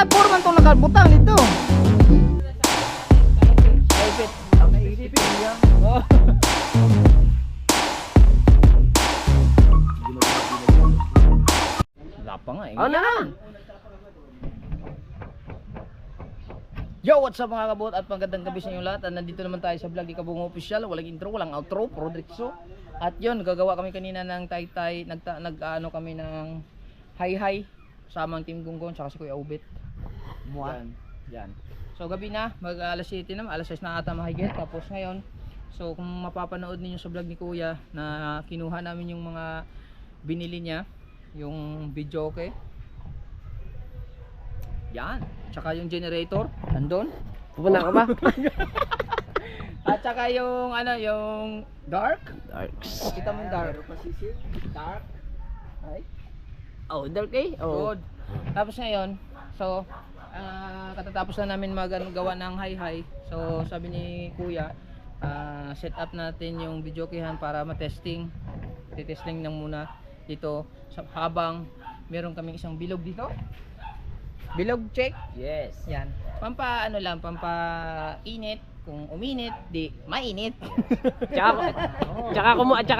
puro man itong nakabutang dito. Naipit. Naipit niya. Wala pa nga eh. Ano na? Yo, what's up mga kabot at magandang gabi sa inyo lahat. Nandito naman tayo sa vlog ni Kabungo Official. Walang intro, walang outro, Rodrixo. At yun, gagawa kami kanina ng tay-tay. Nag-ano kami ng hi-hi. Samang Team Gunggong, tsaka si Kuya Ubit. Yan. So gabi na, mag alas 7 na, alas 6 na ata mahigit. Tapos ngayon, so kung mapapanood ninyo sa vlog ni Kuya na kinuha namin yung mga binili niya, yung video okay. Yan. Tsaka yung generator, nandun. Pupunta ka ba? At saka yung ano, yung dark. Darks. Kita mo yung dark. Dark. Ay. Oh, dark eh? Oh. Good. Tapos ngayon, so katatapos na namin gawa ng hi-hi. So sabi ni Kuya, set up natin yung videokehan para ma-testing. Titesting lang muna dito habang meron kaming isang bilog dito. Bilog check. Yes. Yan. Pampa ano lang, pampa init. Kung uminit, di mainit. Tsaka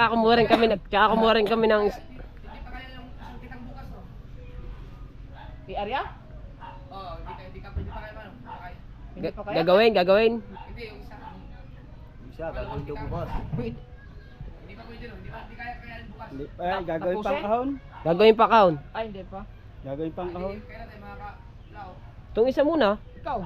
kumuha rin kami ng Di Arya? Oo, hindi pa kayo ano? Hindi pa kaya? gagawin. Hindi, yung isa. Isa, gagawin daw bukas. Hindi pa pwede no, hindi kaya bukas. Hindi pa, gagawin Tapusin? pang kahon. Gagawin pa kaon. Ay, hindi pa. Gagawin pang kahon. Kaya natin makaka-lao. Itong isa muna. Ikaw.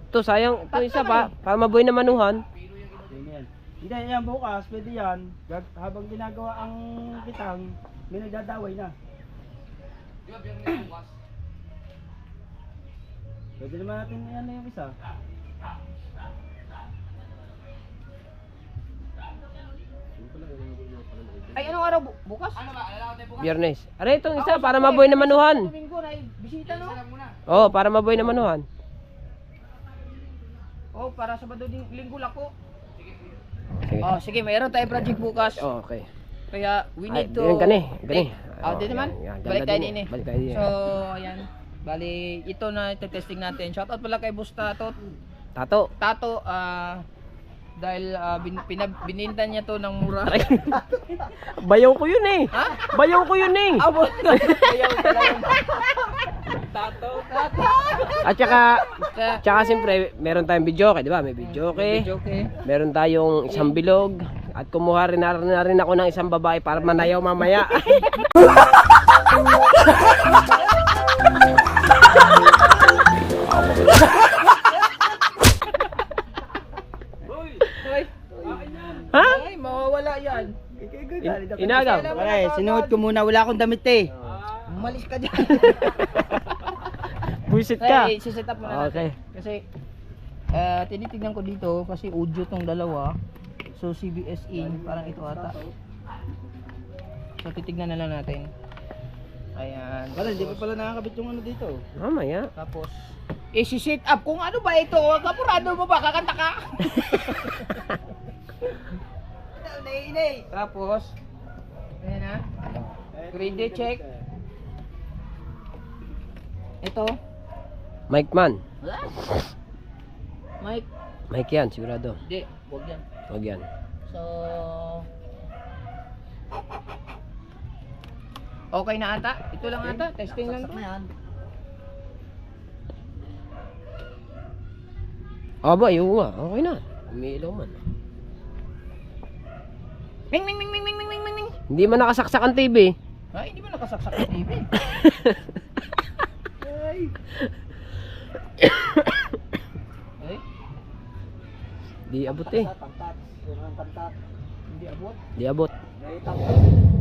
Ito sayang, itong isa pa para mabuhay na manuhan. Yan yan. Hindi yan bukas, pwede yan. Habang ginagawa ang kitang, may nagdadaway na. Di ba biyernes bukas? Pwede naman natin yan yung isa. Ay, anong araw bukas? Ano ba? Alala ko tayo bukas? Biyernes. Aray, itong isa para mabuhay na manuhan. Domingo na bisita no? Oh, para mabuhay na manuhan. Oh, para Sabado Linggo lako. Sige. Oh, sige, mayroon tayong project bukas. Oh, okay. Kaya we need to Yan gani. Oh, di naman. Balik tayo din eh. Balik tayo din. So, ayan. Bali, ito na ite-testing natin. Shoutout pala kay Bustatot. Tato. Tato, dahil bininta niya to ng mura. Bayaw ko yun eh. Ha? Bayaw ko yun eh. Abo. Ayaw pala yun. Tato. At tsaka siyempre, meron tayong video, di ba? May video, okay? Okay. Meron tayong isang bilog at kumuha rin na rin ako ng isang babae para manayaw mamaya. Ha? Ay, mawawala yan. Inagaw. Pare, sinuot ko muna, wala akong damit eh. Umalis ka dyan. Buisit ka. Ay, siset up muna natin. Okay. Kasi, tinitignan ko dito kasi audio tong dalawa. So, CBS in, parang ito ata. So, titignan na lang natin. Ayan. Pare, hindi pa pala nakakabit yung ano dito. Mamaya. Tapos, si-set up. Kung ano ba ito? Kapurado mo ba? Kakanta ka? Tapos, ayan na. Grade check. Ito. Mike man. Mike. Mike yan, sigurado. Hindi, huwag yan. Huwag yan. So, okay na ata? Ito lang ata? Testing lang ito? Aba, yun nga. Okay na. Umiilaw man. Ming, ming, ming, ming, ming, ming, ming, ming. Hindi man nakasaksak ang TV. Ay, hindi ba nakasaksak sa TV? Ay. Ay, Di abot eh. hindi abot. Di abot.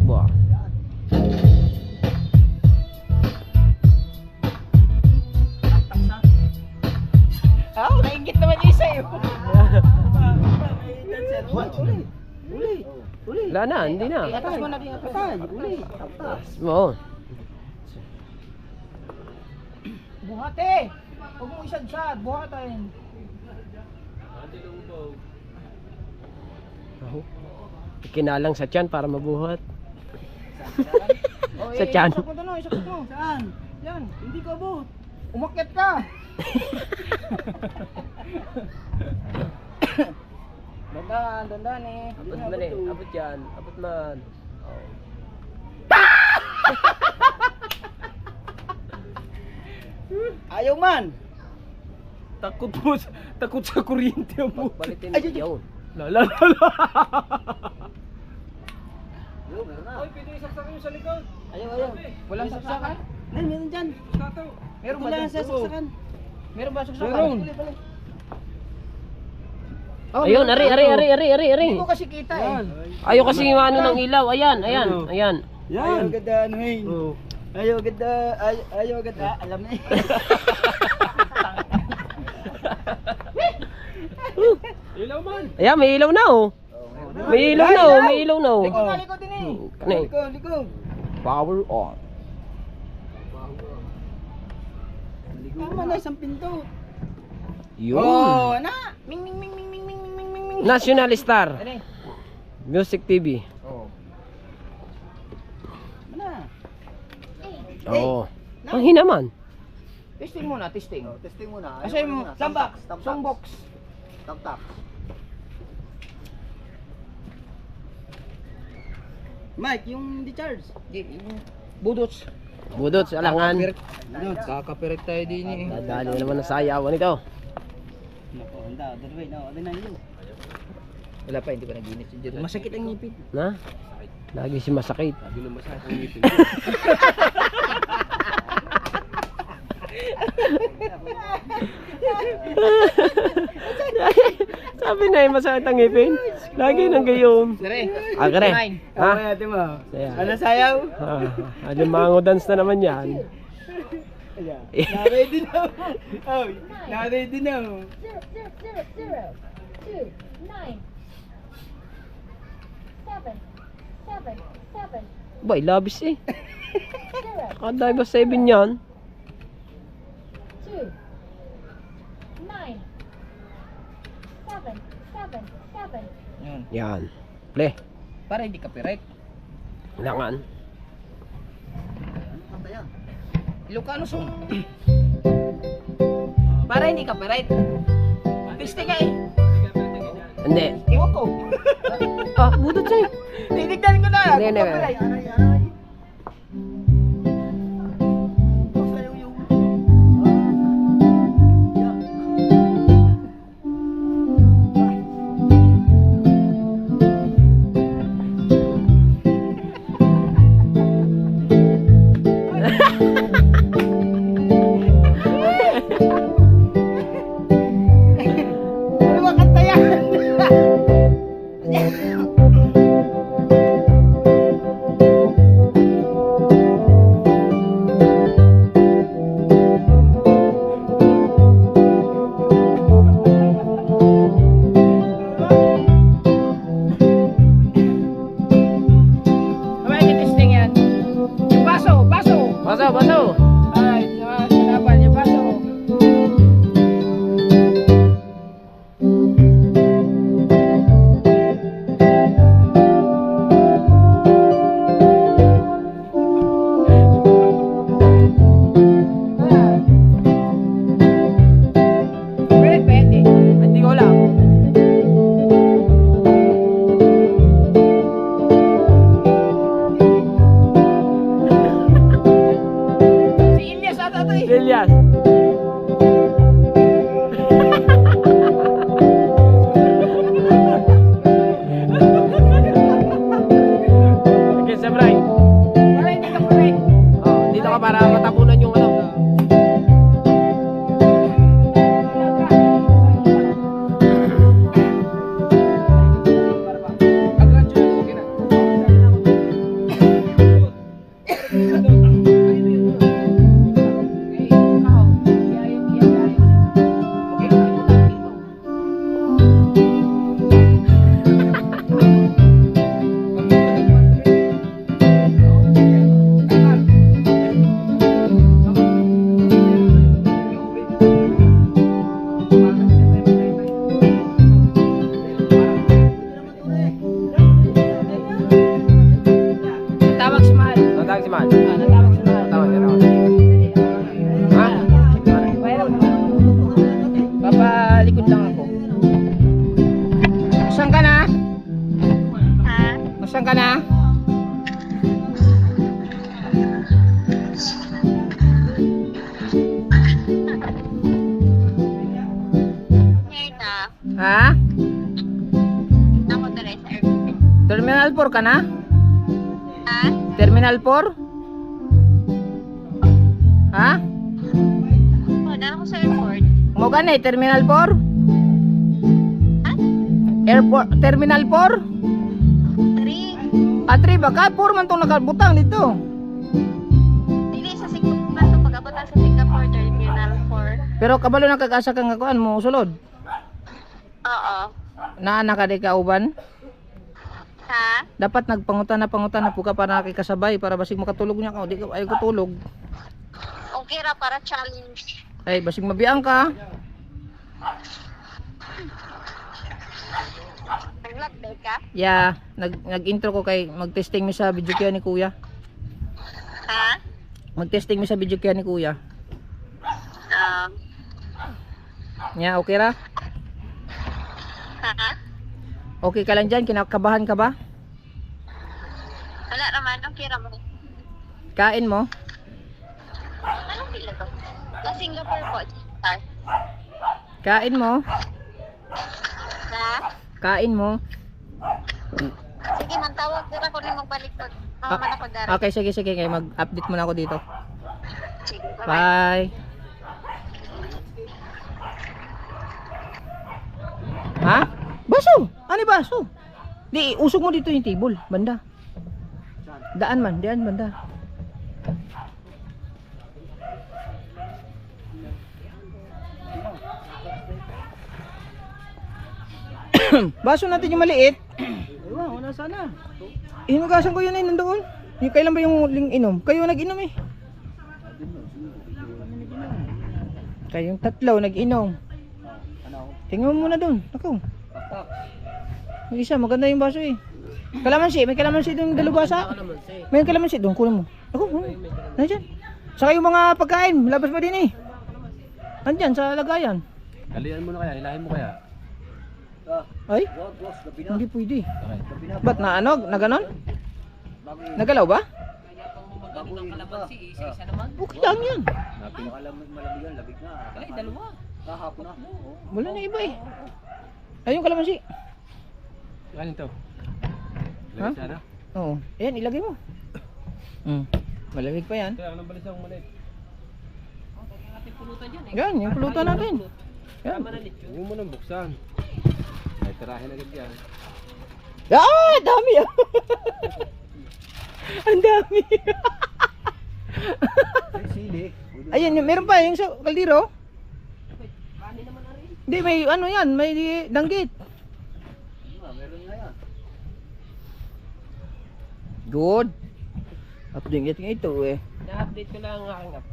Buah. Oh, nainggit naman yung isa yun. Uli. Wala na, hindi na. Atas mo na din. Patay, uli. Oo. Buhate! Huwag mong isad-sad. Buhatin. Oh. Kinalang sa tiyan para mabuhat. Oh, Sa tiyan. Isakot mo. Saan? yan. Hindi ko abot. Umakyat ka. Dandan eh. Abot man eh. Abot yan. Abot man. Oh. Ayaw man. Takot sa kuryente mo. Balitin mo yun. La. Ay, pwede isaksak yung sa likod. Ayaw. Walang saksakan? Meron dyan. Meron ba Wala dyan? sa saksakan. Meron ba saksakan? Meron. Oh, Ayun, meron. ari. Hindi ko kasi kita eh. Ayaw kasi yung ano ng ilaw. Ayan. Yan. Ayaw ganda, ano eh. Oh. Ayaw ganda, ayaw ganda. Alam na eh. Ilaw man. Ayan, may ilaw na oh. May ilaw na oh. Likod din eh. Kanay. Likod. Power on. Tama na, isang pinto. Yun. Oh, na. Ming. National Star. Ano eh? Music TV. Oh. Na. Oo. Ang hinaman. Testing muna, testing. Testing muna. Kasi songbox. Tap. Mike, yung di-charge. Budots. Budot sa alangan. Kakapirit tayo din eh. Dadali na naman ang sayawan ito. Nako, handa. Other way. No, other na yun. Wala pa, hindi pa naginis si Jerome. Masakit ang ngipin. Na? Lagi si masakit. Sabi na masakit ang ngipin. Sabi na yung masakit ang ngipin. Lagi nang gayon. Sere. Agre. Ha? Okay, ate mo. Saya. Ano sayaw? Alimango dance na naman yan. Ayan. Na-ready na. Oh, na-ready na. 0, 9, 7, 7, 7, Bay, labis eh. 0, Kada ba 7 yan? 2, 9, 7, 7, 7. Yun. Yan. Play. Para hindi copyright. Langan. Ilocano song. Para hindi copyright. Testing nga eh. Hindi. Iwan ko. Budot sa'yo. Titignan ko na. Hindi. Copyright. Ano ba kanta yan? Kamay testing yan. Yung baso. Baso. Ay, hanapan yung baso. Pwede. Hindi ko alam. Si Ilyas ata ito eh. Elias. Okay, Sabray. Para hindi copyright. Dito ka para matapunan yung ano. Tawag si Mahal. Natawag si Mahal. Natawag si Mahal. Tawag. Ha? Ako dere sa airport. Terminal 4 ka na? Ha? Terminal 4? Ha? Wala ako sa airport. Mo ka na Terminal 4? Ha? Airport, Terminal 4? 3. Ah, 3 ba ka? 4 man itong nakabutang dito. Dili sa Singapore. So, pag-abot sa Singapore, Terminal 4. Pero kabalo na kag-asa kang kuan mo sulod. Oo. Naa ka di ka uban. Ha? Dapat nagpangutan na po ka para nakikasabay para basig makatulog niya ka. Di ka ayaw ko tulog. Okay ra para challenge. Ay, basig mabiyang ka. Nag-lockdown ka? Yeah, nag-intro ko kay mag-testing mi sa video kaya ni Kuya. Ha? Mag-testing mi sa video kaya ni Kuya. Nya, okay ra? Ha? Okay ka lang dyan? Kinakabahan ka ba? Wala naman. Okay ra mo. Kain mo? Anong pila to? Sa Singapore po. Star. Kain mo? Ha? Kain mo? Sige, mantawag dira ko ni magbalik ko. Ah, Man ako dara. Okay, sige. Kaya mag-update muna ako dito. Sige, bye-bye. Bye. Ha? Baso! Ano yung baso? Di, usog mo dito yung table. Banda. Daan banda. Baso natin yung maliit. Ewan, wala sana. Hinugasan ko yun ay nandoon. Yung kailan ba yung huling inom? Kayo nag-inom eh. Kayong tatlo nag-inom. Tingnan mo muna doon. Ako. Yung isa, maganda yung baso eh. Kalamansi, may kalamansi doon dalubasa. May kalamansi doon, kunin mo. Ako, nandiyan. Saka yung mga pagkain, labas pa din eh. Nandyan sa lagayan. Kalian mo na kaya, hilahin mo kaya. Ay, hindi pwede. Ba't na ano, na ganon? Nagalaw ba? Okay lang yan. Wala na iba eh. Ayun kalamansi. Ano to? Ha? Lagay sana? Oo. Ayan, ilagay mo. Malamig pa yan. Kaya anong balis ang maliit? Yan, yung pulutan natin. Yan. Huwag mo nang buksan. Ay, tirahin agad yan. Ah, dami ah. Ang dami. Sili. Ayun, meron pa yung sa kaldero. Hindi, may ano yan, may danggit. Meron nga yan. Good. Update nga ito eh. Na-update ko lang ang aking app.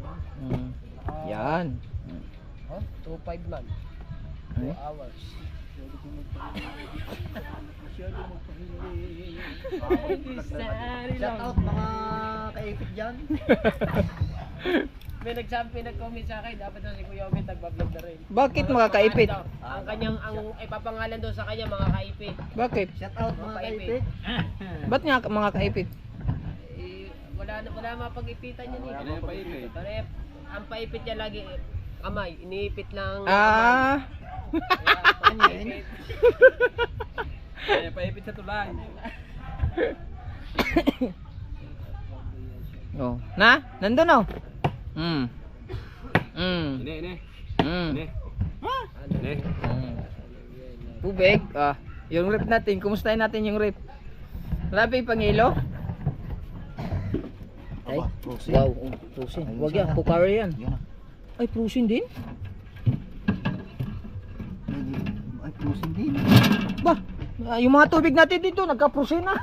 Yan. 2.5 man. Ay. 2 hours. Shout out mga kaipit dyan. May nag-comment sa akin, dapat na si Kuya Obet nagbablog na rin. Bakit mga kaipit? Ang kanyang, ang ipapangalan doon sa kanya, mga kaipit. Bakit? Shout out mga kaipit. Ba't nga mga kaipit? Wala mapag-ipitan yan eh. Ano yung paipit? Ang paipit niya lagi, kamay, iniipit lang. Ah. Paipit. Kaya paipit sa tulay. Oh, na? Nandun oh. Ini. Tubig. Ah, yung rep natin, kumustahin natin yung rep. Wala pa yung pangilo? Ay, wow, prusin. Huwag yan, pukara yan. Ay, prusin din? Ay, prusin din. Ba, yung mga tubig natin dito, nagka-prusin na.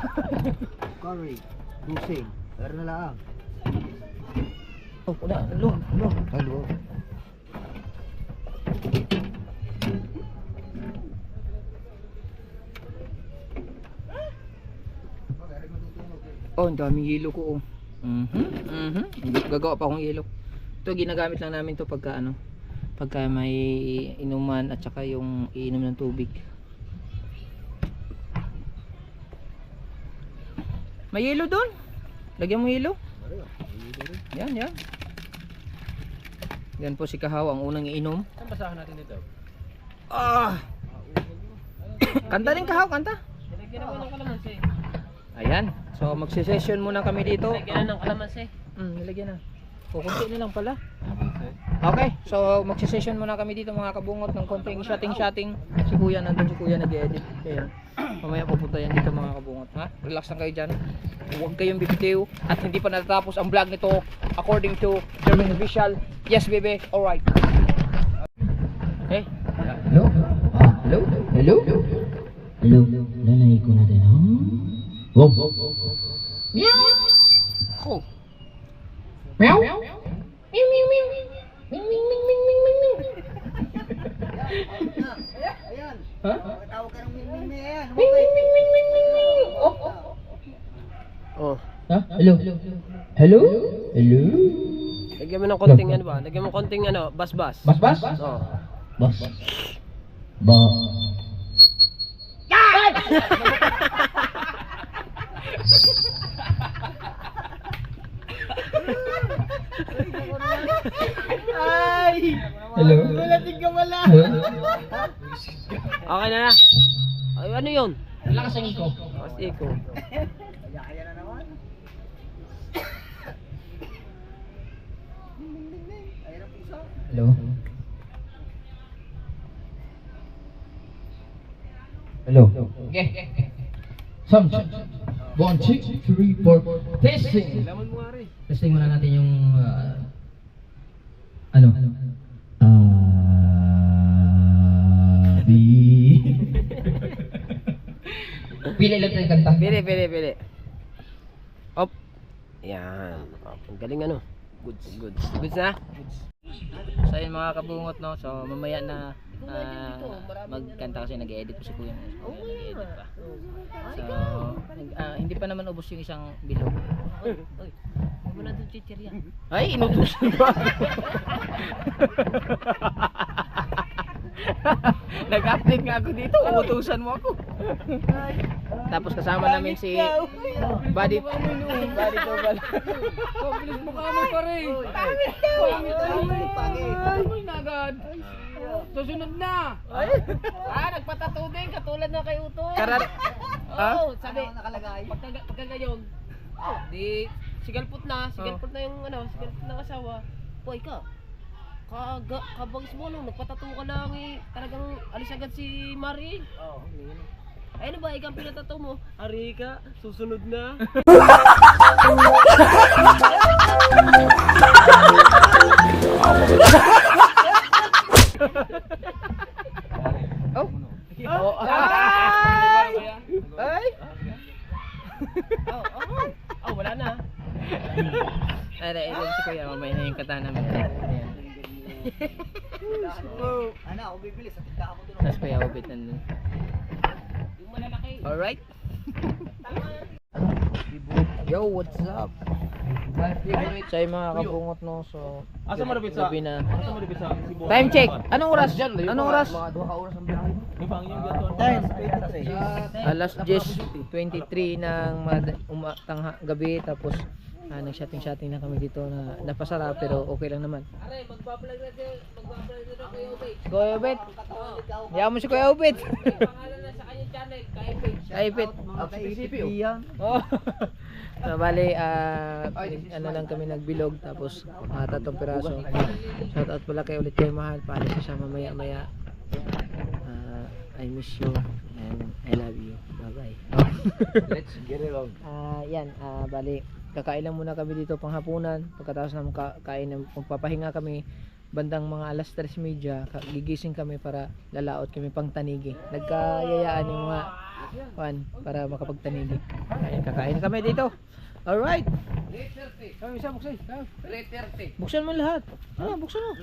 Curry, prusin. Pero na lang. Oh, wala, lo. Hello. Oh, ang daming yelo ko oh. Gagawa pa akong yelo. Ito ginagamit lang namin to pagka ano, pagka may inuman at saka yung iinom ng tubig. May yelo doon. Lagyan mo yelo. Yan. Yan po si Kahaw ang unang iinom. Saan basahan natin dito? Ah, Kanta din kahaw, kanta. Nilagyan naman ng kalamansi. Ayan. So magse-session muna kami dito. Nilagyan na ng kalamansi. Nilagyan na. Kukunti na lang pala. Okay, so magse-session muna kami dito mga kabungot ng konting shotting. Si Kuya, nandun si Kuya nag-edit. Kaya mamaya pupunta yan dito mga kabungot. Ha? Relax lang kayo dyan. Huwag kayong bibitiw. At hindi pa natatapos ang vlog nito according to German official. Yes, baby. Alright. Okay. Hello? Hello? Hello? Hello, nanay ko na din, ha? Wow. Meow. Oh. Meow. Meow meow meow. Ming ming ming ming ming ming ming. Ayan. Ha? Tawag ka ng ming ayan. Ming ming ming ming ming ming ming. Oh. Oh. Ha? Hello? Hello? Hello? Lagyan mo ng konting ano ba? Lagyan mo konting ano, bas-bas. Bas. Oh. Bas. Ba. Ay! Hello? Gulating ka wala. Okay na. Ay, ano yun? Lakas ang iko. Kasi ko. Kaya na naman. Ayan ang puso. Hello? Hello? Okay. Sound check. 1, 2, 3, 4. Testing. Laman mo nga rin. Testing muna natin yung ano? B. Pili lang tayo kanta. Pili. Op. Yan. Oh, ang galing ano. Goods na? So yun mga kabungot no. So mamaya na magkanta kasi nag-edit po si Kuya. Nag-edit pa. So hindi pa naman ubos yung isang bilog. Uy. Huwag mo na doon chichirya. Ay, inutusan ba? Nag-update nga ako dito, utusan mo ako. Tapos kasama namin si Buddy to Buddy. Komplis mo kami pare. Pangit agad. Susunod na. Nagpatato din katulad na kay Uto. Karat. Oo, sabi pagkagayong. Di sigalpot na yung sigalpot ng asawa. Boy ka. Kabagis mo no, nagpatato ka lang talagang alis agad si Mari. Oo. Ay ano ba, ikaw pinatato mo? Ari ka, susunod na. Wala na. Ay, si Kuya, mamaya na yung kata namin. Ayan. Ano, ako bibili sa tika ako doon. Tapos Kuya Obit nandun. Yung malalaki. Alright. Yo, what's up? So yung mga kabungot no, so Asa mo rin sa? gabi na. Asa mo rin sa Cebu? Time check! Anong oras? Anong oras? Mga 2 ka oras ang biyahe. May pangiyong gato. Time, Alas 10:23 ng gabi tapos nag-shotting na kami dito na napasara pero okay lang naman. Are, magbablog na Kuya Obet. Kuya Obet. Yaman mo si Kuya Obet. Pangalan na sa kanyang channel, Kaipage. Kaipit. yan. Oh. So bali ano lang kami nagbilog tapos 3 piraso. Shout out pala kay ulit kay Mahal, paalis siya mamaya. I miss you and I love you. Bye-bye. Let's get it on. Yan, bali kakain lang muna kami dito panghapunan. Pagkatapos ng kain, magpapahinga kami bandang mga alas 3:30, gigising kami para lalaot kami pang tanigi. Nagkayayaan yung mga para makapagtanigi. Ayan, kakain kami dito. Alright. 3:30. Buksan mo lahat. Buksan mo.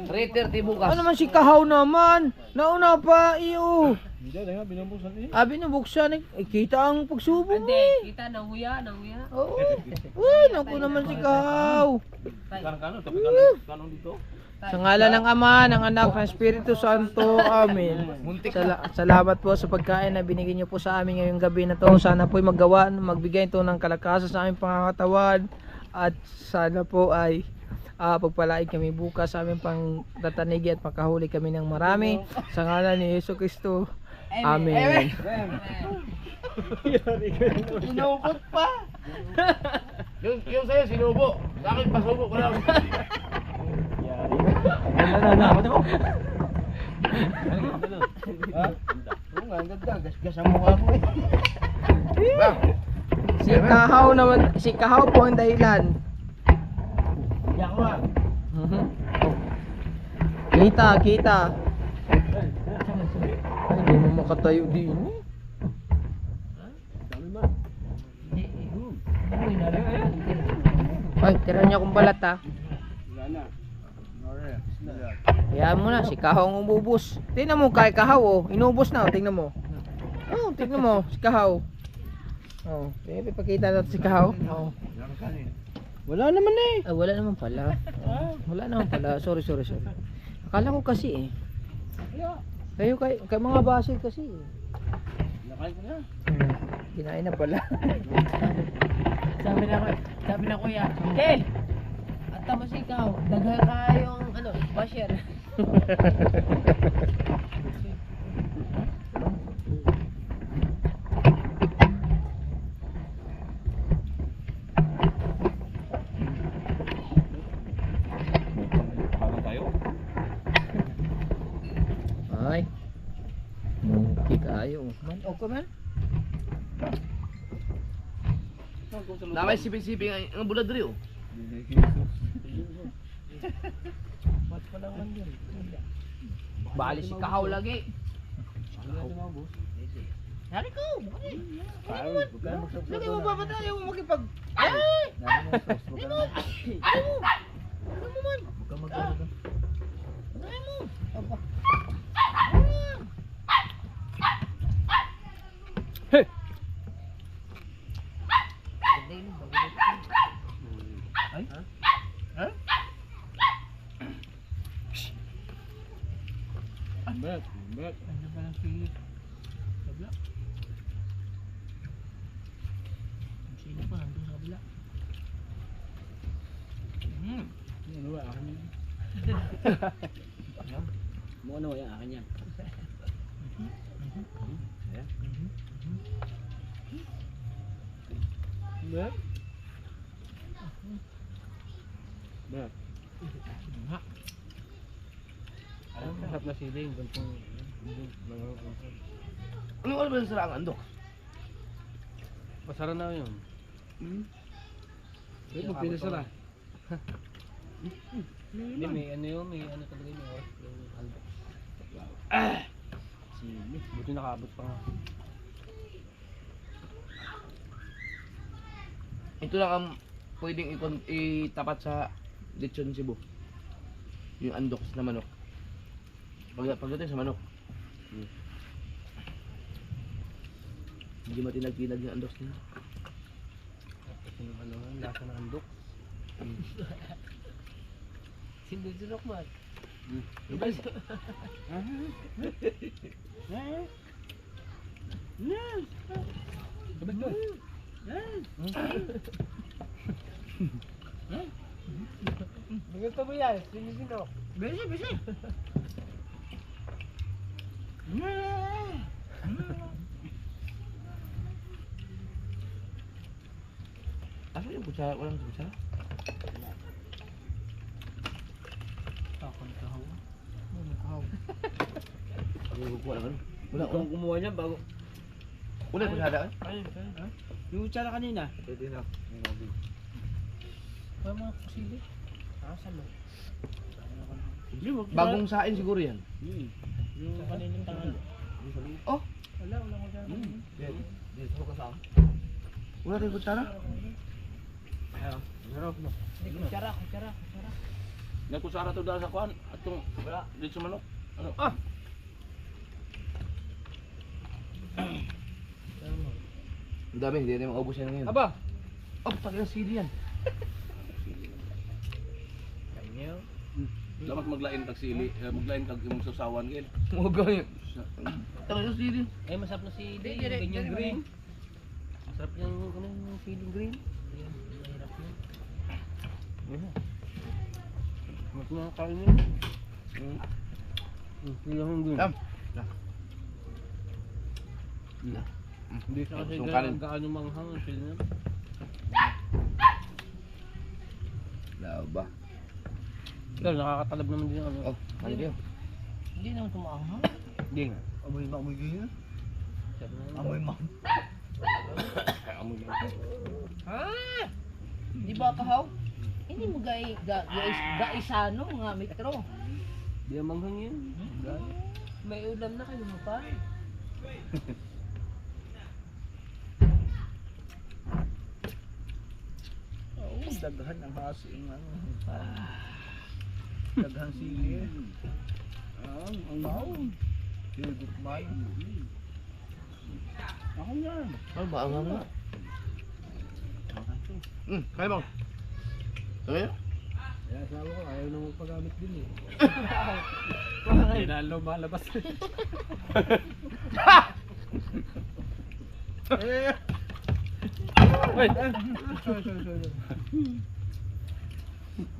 3:30 bukas. Ano naman si Kahaw naman? Nauna pa iyo. Hindi na binubuksan eh. Binubuksan kita ang pagsubok. Hindi, kita nahuya. Oo. Naku naman si Kahaw. Kanon tapi kanon dito. Sa ngalan ng Ama, ng Anak, ng Espiritu Santo. Amen. Salamat po sa pagkain na binigyan niyo po sa amin ngayong gabi na to. Sana po ay magbigay ito ng kalakasan sa aming pangangatawan. At sana po ay pagpalain kami bukas sa aming pang tatanigi at makahuli kami ng marami. Sa ngalan ni Yesu Kristo. Amen. Inukot pa. Yung sa'yo, sinubo. Sa akin, pasubo ko lang. Ha? Oo nga, ang ganda. Gasgas ang mukha ko eh. Si Kahaw po ang dahilan. Yan ko nga. Kita. Ay, hindi mo makatayo din. Ay, tira niya akong balat ha. Wala na. Hayaan mo na, si Kahaw ang umubos. Tingnan mo kay Kahaw oh, inubos na oh, tingnan mo. Oh, tingnan mo, si Kahaw. Oh, ipakita natin si Kahaw. Oh. Wala naman eh. Ah, wala naman pala. Wala naman pala. Sorry. Akala ko kasi eh. Kayo mga basil kasi eh. Nakain ko na. Kinain na pala. Sabi na kuya, Kel! At tama si ikaw, daghan kayong basher. Paano tayo? Ay. Mungki kayo. Man, okay man. Namay siping-siping ang buladri oh. Bali si Kahaw lagi. Hari ko. Lagi mo ba tayo makipag... Ay! Ano man? Hey! Bet. Ano ba ng sili? Kabla. Sino pa nandun sa kabla? Ano ba? Akin yan. Mo ano yan? Akin yan. Bet. Bet. Ang sarap na sili. Ano ba yung sarang andok? Masarap na yun. Bet, magpinasara. Hindi, may ano yun, may ano talaga yun. Yung handok. Sili. Buti nakaabot pa nga. Ito lang ang pwedeng itapat sa lechon Cebu. Yung andok na manok. Pagdating sa manok. Hindi matinag-tinag yung andok niya. Yung ano, lasa ng handok. Sinunok man. Yung ba? Gusto mo yan, sinunok. Bisi. Asa yung kutsara? Walang kutsara? Takon Kahaw. Ano Kahaw? Ano yung kukuha lang ano? Wala, Ikaw ang kumuha niya bago. wala yung kutsara kan? Yung kutsara kanina. Pwede na. Wala mga kusili. Asa mo? Bagong sain siguro yan. Yung kanina tangan. Oh! Wala ko dyan. Wala tayong kutsara? Kutsara. Nagkutsara to dahil sa kuhan. At yung dito sa manok. Ano? Ang dami, hindi na maubos yan ngayon. Aba! Oh, pati ng sili yan. Kanyo. Dapat maglain tag sili, maglain tag imong sasawan gid. Huwag ganyan. Tag yung sili. Ay, masarap na si Di, yung di, ganyan di, green. Masarap yung yung feeling green. Ayan, mahirap yun. Mas mga kain yun. Hindi lang yung green. Tam. Hindi siya kasi Yung kanin. gaano manghang ang sila. Lao ba? Dahil nakakatalab naman din ano. Oh, ano yun? Hindi naman tumaanghang. Hindi nga. Amoy ba, amoy ganyan? Amoy ma. Ah! Di ba kahaw? Hindi mo gaisano nga metro. Di ang manghang yan. May ulam na kayo mo pa. Oo, daghan ang hasi yung ano. Daghan sili. Ang maon. Hilgot may. Ako yan. Ano ba? Ang nga. Kaya mo. Kaya? Kaya sabi ko, ayaw na magpagamit din eh. Hindi na lumalabas. Sorry.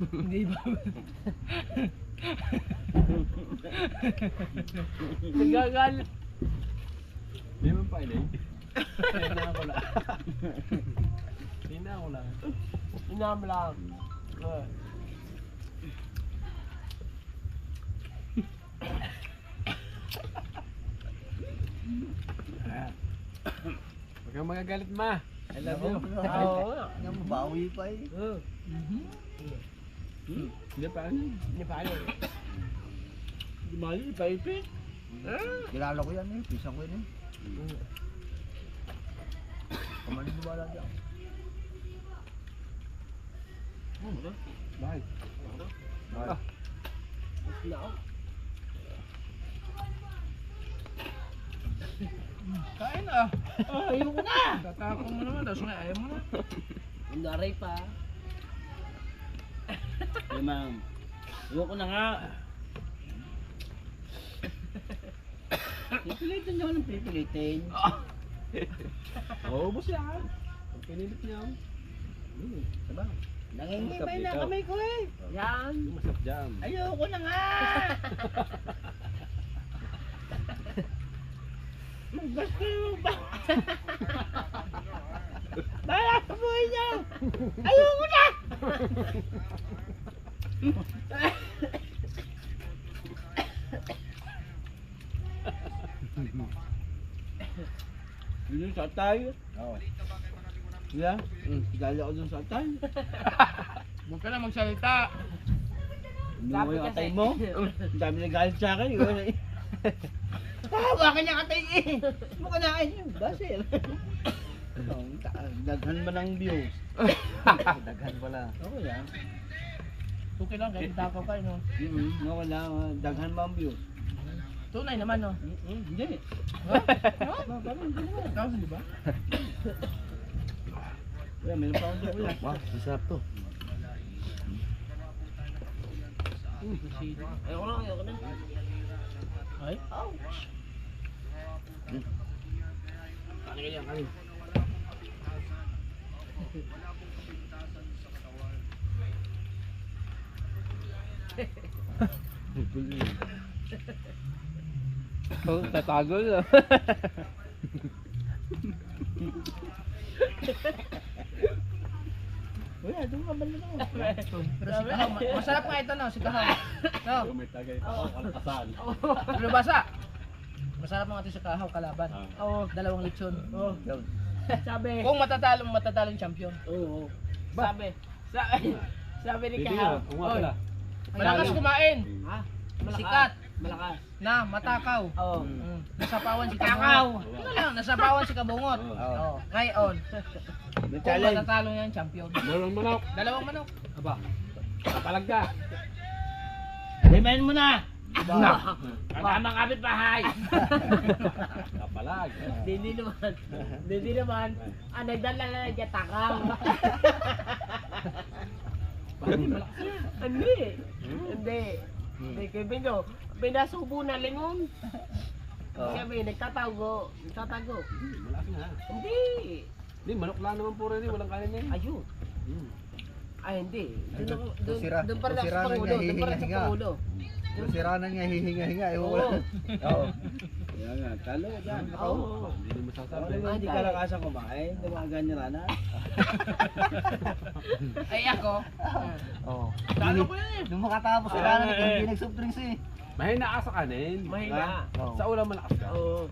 Hindi ba? Nagagalit. Hindi mo pa ilay. Hindi ako lang. Hindi ako lang. Inam lang. Huwag kang magagalit ma. I love you. Oo. Nga mabawi pa eh. Hindi pa ano. Hindi pa ano. Hindi pa ano. Hindi pa ipi. Kilala ko yan eh. Pisang ko yan eh. Kamaniniwala dyan. Bakit? Bakit? Na ako. Kain ah. Ayoko na. Tatapon mo naman. Tapos nga ayaw mo na. Naray pa. Hey ma'am. Ayoko na nga. Pipilitin niyo ng pipilitin. Oo, boss yan. Pag pinilit niya ako. Diba? Nangingimay na kamay ko eh. Yan. Masarap jam. Ayoko na nga. Magbasto mo ba? Bala sa buhay niyo. Ayoko na. Yun sa tayo. Oo. Yeah, dali ako dun sa tayo. Huwag ka na magsalita. Ano yung atay mo? Ang dami nagalit sa akin. Bakit niya atay eh? Mukha na kayo. Basil. Daghan ba ng views? Daghan pala. Oo yan. Okay lang, kahit takaw ka, no? Oo na, daghan ba ang views? Tunay naman, no? Hindi. Tapos, di ba? Wala, meron pa akong joke yan. Wow, masarap to. Ayoko na. Ay? Kanin ka yan, kanin. Oh, tatago na. Wala, doon ka ba na ako? Pero si Kahaw, masarap nga ito, no? Si Kahaw. No? May tagay pa ako kalpasan. Pero basa. Masarap mga ito si Kahaw, kalaban. Oo. 2 lechon. Oo. Sabi. Kung matatalong champion. Oo. Sabi ni Kahaw. Oy, malakas kumain. Ha? Sikat. Malakas. Na, matakaw. Oo. Nasapawan si Takaw. Kabungot. Ano lang, nasapawan si Kabungot. Oh. Ngayon, May kung challenge. matatalo niya yung champion. Dalawang manok. 2 manok. Aba. Kapalag ka. Limayin mo na! Tama kapit bahay. Kapalag. Hindi naman. Nagdala na dyan takaw. Hindi. Hindi kay Bino. Pinasubo na lingon. Sabi, nagtatago. Malaki na. Hindi. Hindi, manok lang naman po rin. Walang kanin eh. Ayun. Ay, hindi. Doon pa rin ako sa Pangulo. Sira na niya hihinga-hinga. Oo. Yan nga, talo yan. Oo. Hindi mo masasabi. Hindi ka lakasan kumain, dumagan niya rana. Ay ako. Oo. Talo ko yan eh. Nung makatapos Ah, wala na eh. hindi nag-soft drinks eh. Mahina ka sa kanin. Mahina. Oo. Sa ulam malakas ka. Oo.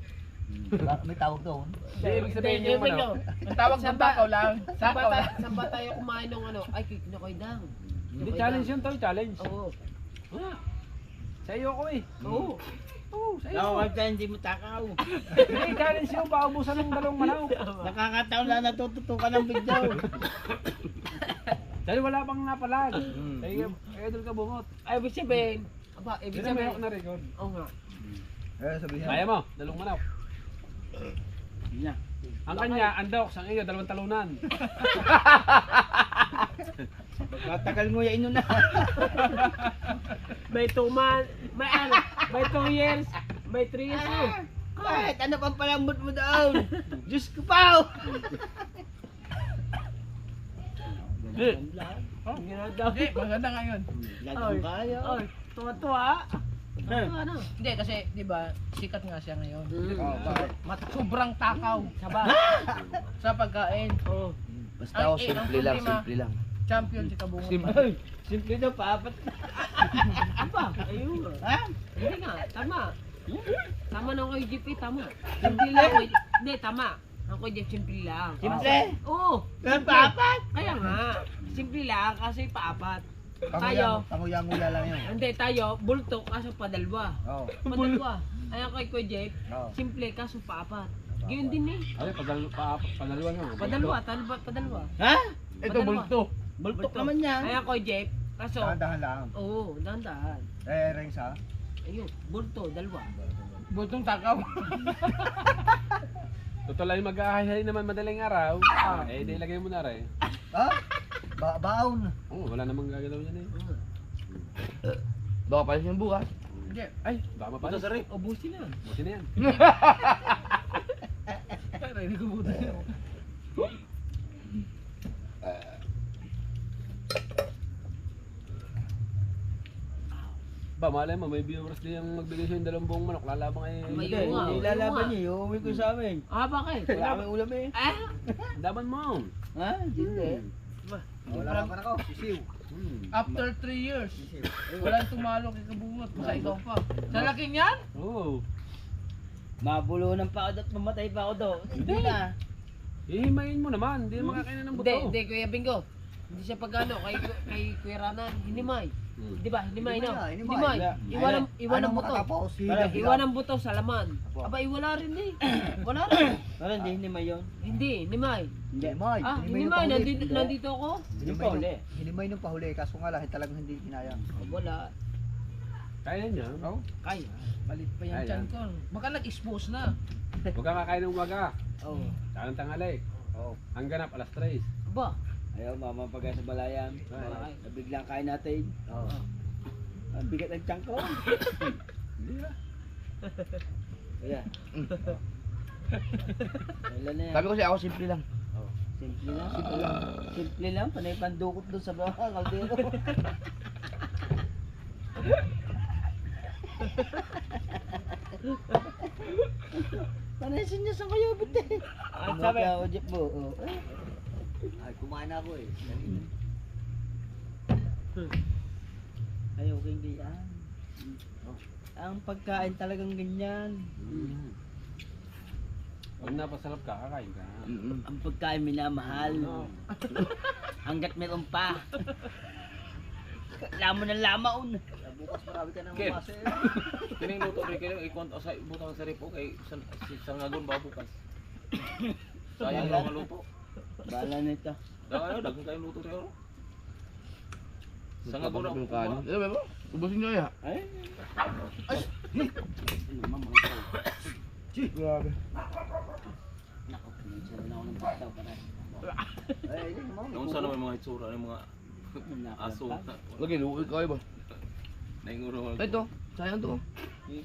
May tawag doon. Hindi, ibig sabihin yung Ibig ano. Ang tawag ng takaw lang. Sakaw lang. Saan ba tayo kumain ng ano? Ay, kinakoy dang. Hindi, challenge yun tol, challenge. Oo. Sa iyo ko eh. Oo. Oo, sa iyo. Ako kaya hindi mo takaw. Hindi, challenge yun, paubusan ng dalawang manok. Nakakataon na natututukan ng bigdaw. Dahil wala pang napalag. Kaya idol ka bungot. Ay, ibig sabihin. Aba, ibig Hindi na may sabihin. ako na record. Oo nga. Eh, sabihin. Kaya mo, dalawang manok. Yan. Ang kanya, andok, ang iyo, dalawang talunan. Matagal mo yan na. May 2 months. May ano? May 2 years. May 3 years. Kahit ano pang palambot mo doon. Diyos ko pa. Ang ginadaw. Hindi, maganda ngayon. Lagang kayo. Oy, tuwa-tuwa. Tuwa na. Hindi kasi, di ba, sikat nga siya ngayon. Mm. Bakit? Sobrang takaw. Saba. Sa pagkain. Oo. Basta ako, simple lang, simple lang. Champion si Kabungot. Ay, simple daw, paapat na. Aba, ayun. Ha? Hindi nga, tama. Tama na ako GP, tama. Simple lang. Hindi, tama. Ako Jeff, simple lang. Simple? Oo. Pero paapat? Kaya nga. Simple lang kasi paapat. Tayo. Panguya-nguya lang yun. Hindi, tayo, bulto kaso padalwa. Oo. Padalwa. Ay ako kay Kuya Jeff, Oo. simple kaso paapat. Gayun din eh. Ay, padaluan nga. Padalwa. Ha? Ito, bulto. Bultok naman yan. Ay ako Jeff, kaso, Dahan-dahan lang. oo, dahan-dahan. Eh, rings ha? Ayun, bulto, dalawa. Bultong takaw. Totoo lang mag-ahay naman madaling araw. Eh, di lagay mo na rin. Ha? Baon. Oo, wala namang gagalaw yan eh. Baka pa yung bukas. Hindi. Ay, baka mapalis. Sa rip. Ubusin na. Buti na yan. Hindi ko butas. Ba, malay mo, may viewers din yung magbigay sa'yo yung dalawang buong manok. Lalabang ay... May Hindi, nga, hindi oo lalaban nga. niya. Iuwi ko sa amin. Ah, bakit? Wala kami ulam eh. Ah? Daban mo. Ha? Hindi. Wala pa ako. Sisiw. After 3 years, walang tumalo kay Kabungot. Basta ikaw pa. Sa laking yan? Oo. Mabulunan pa ako at mamatay pa ako daw. Hindi na. Ihimayin mo naman. Hindi makakainin ng buto. Hindi, Kuya Bingo. Hindi siya pagano kay Kuya Ranan, hinimay. Di ba? Hinimay no? Hinimay. Hinimay. Iwan ang buto. makatapos? Iwan ang buto sa laman. Aba, wala rin eh. Wala rin. Pero hindi hinimay yun. Hindi, hinimay. Hindi. Hinimay. Ah, Hinimay hinimay. nung pahuli. Nandito ako. Hindi pa uli. Hinimay nung pahuli. Kaso nga lang, talagang hindi kinaya. Oh, wala. Kaya niya. Oo. Kaya. Malit pa yung Ay, chan yan. ko. Baka nag-expose na. Huwag kang kakain ng umaga. Oh. Saka ng tanghali. Oo. Ang ganap, alas 3. Aba. Ayaw, mamapagay sa balayan. Ay. Nabiglang kain natin. Oo. Ang bigat ng tiyan ko. Hindi ah. Kaya. Kailan na yan? Sabi ko siya ako simple lang. Simple lang. Simple lang. Simple lang. Panay pandukot doon sa bawah. Kaldero. Panay sinyas ang kayo, bite. Ang sabi ako, Jeff mo. Ay, kumain na ako eh. Ayaw kayong ganyan. Ang pagkain talagang ganyan. Pag napasarap ka, kakain ka. Ang pagkain minamahal. Hanggat meron pa. Lamon ng lamaon. Bukas marami ka ng Ken. umasa eh. Kining luto rin kayo, ikwento sa butang sa repo kay sa ngagon ba bukas. Sayang lang ang luto. Bala nito. Daw dagang kayo luto rin. Sa ngagon Yung ako. kanin. Ano ba? Ubusin nyo ya. Ay. Grabe. Nako, pinagsabi na ako ng bitaw para. Ay, hindi naman. Noon sa naman mga itsura ng mga aso. Lagi, luwi ka ba? Nainguro. Ito, sayang to.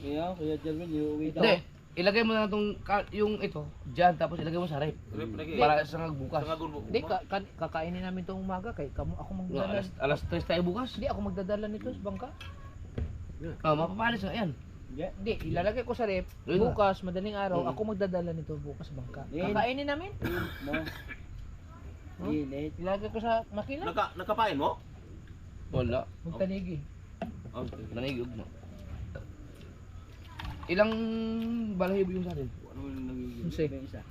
Kaya, Kuya Jerwin, iuwi daw. Hindi, ilagay mo na itong, yung ito, dyan, tapos ilagay mo sa rep. Rep lagi. Para sa bukas. Sa ngagon Hindi, kakainin namin itong umaga kay ako magdadala. Alas 3 tayo bukas. Hindi, ako magdadala nito sa bangka. Oh, mapapalis na, ayan. Hindi, ilalagay ko sa rep. Yun na. Bukas, madaling araw, ako magdadala nito bukas sa bangka. Yun. Kakainin namin. mo. Init. Ilalagay ko sa makina. Nakapain mo? Wala. Magtanigi. Okay. Nanigog mo. Ilang balahibo yung sa atin? Ano yung nagiging? Kasi, May isa.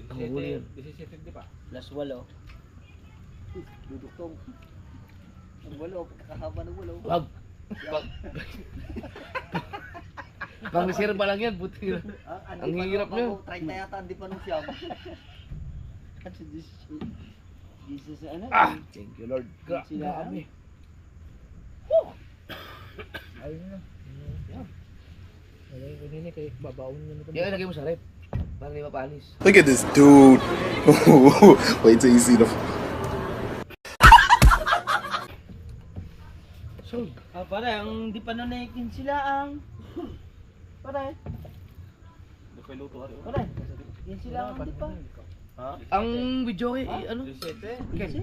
Ang huli yan. 17, di ba? Plus 8. Duduktong. Ang walo, pagkakahaba ng walo. Wag. Pang reserva lang yan, buti na. Ang hirap nyo. 30 yata, hindi pa nung siyam. Kasi Jesus ano? Thank you Lord. Sila kami. ayun na. Lagay ko nini kay babaon nyo nito. Yan, lagay mo sa rep. Para di mapanis. Look at this dude. Wait till you see the. So, Pare, ang di pa nanaikin sila ang. Pare, Nagpiluto ka rin. pare. Yan sila ang di pa. Ha? Ang video kay, ano? 17? Okay.